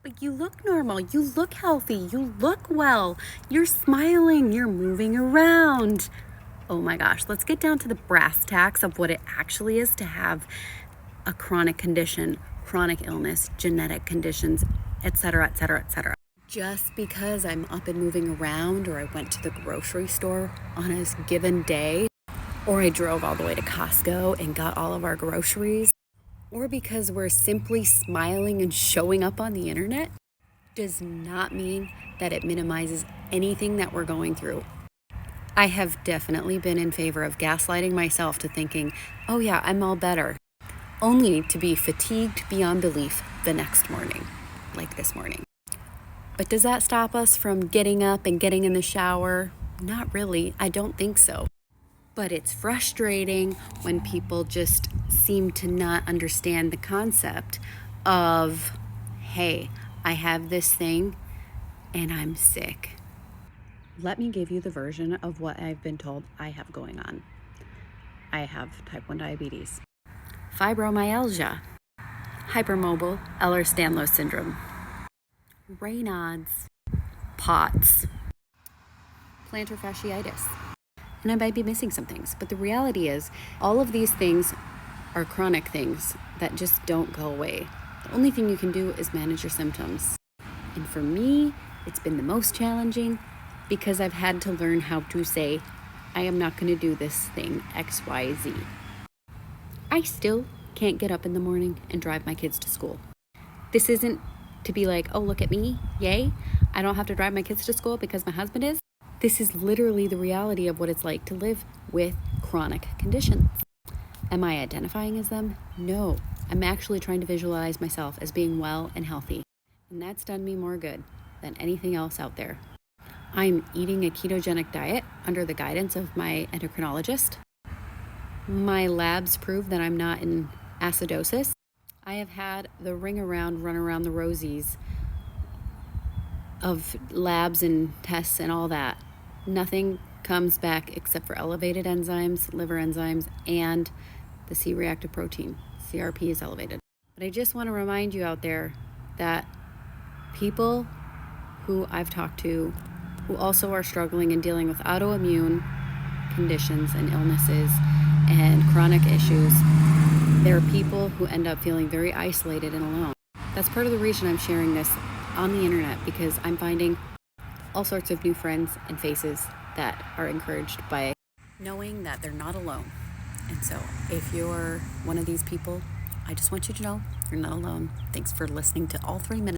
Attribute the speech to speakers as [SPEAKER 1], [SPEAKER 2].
[SPEAKER 1] But you look normal, you look healthy, you look well, you're smiling, you're moving around. Oh my gosh, let's get down to the brass tacks of what it actually is to have a chronic condition, chronic illness, genetic conditions, etc., etc., etc. Just because I'm up and moving around, or I went to the grocery store on a given day, or I drove all the way to Costco and got all of our groceries, or because we're simply smiling and showing up on the internet, does not mean that it minimizes anything that we're going through. I have definitely been in favor of gaslighting myself to thinking, oh yeah, I'm all better, only to be fatigued beyond belief the next morning, like this morning. But does that stop us from getting up and getting in the shower? Not really. I don't think so. But it's frustrating when people just seem to not understand the concept of, hey, I have this thing and I'm sick. Let me give you the version of what I've been told I have going on. I have type 1 diabetes, fibromyalgia, hypermobile Ehlers-Danlos syndrome, Raynaud's, POTS, plantar fasciitis. And I might be missing some things, but the reality is all of these things are chronic things that just don't go away. The only thing you can do is manage your symptoms. And for me, it's been the most challenging because I've had to learn how to say, I am not going to do this thing XYZ. I still can't get up in the morning and drive my kids to school. This isn't to be like, oh, look at me, yay. I don't have to drive my kids to school because my husband is. This is literally the reality of what it's like to live with chronic conditions. Am I identifying as them? No. I'm actually trying to visualize myself as being well and healthy. And that's done me more good than anything else out there. I'm eating a ketogenic diet under the guidance of my endocrinologist. My labs prove that I'm not in acidosis. I have had the run around the rosies of labs and tests and all that. Nothing comes back except for elevated enzymes, liver enzymes, and the C-reactive protein. CRP is elevated. But I just want to remind you out there that people who I've talked to who also are struggling and dealing with autoimmune conditions and illnesses and chronic issues, there are people who end up feeling very isolated and alone. That's part of the reason I'm sharing this on the internet, because I'm finding all sorts of new friends and faces that are encouraged by knowing that they're not alone. And so if you're one of these people, I just want you to know you're not alone. Thanks for listening to all 3 minutes.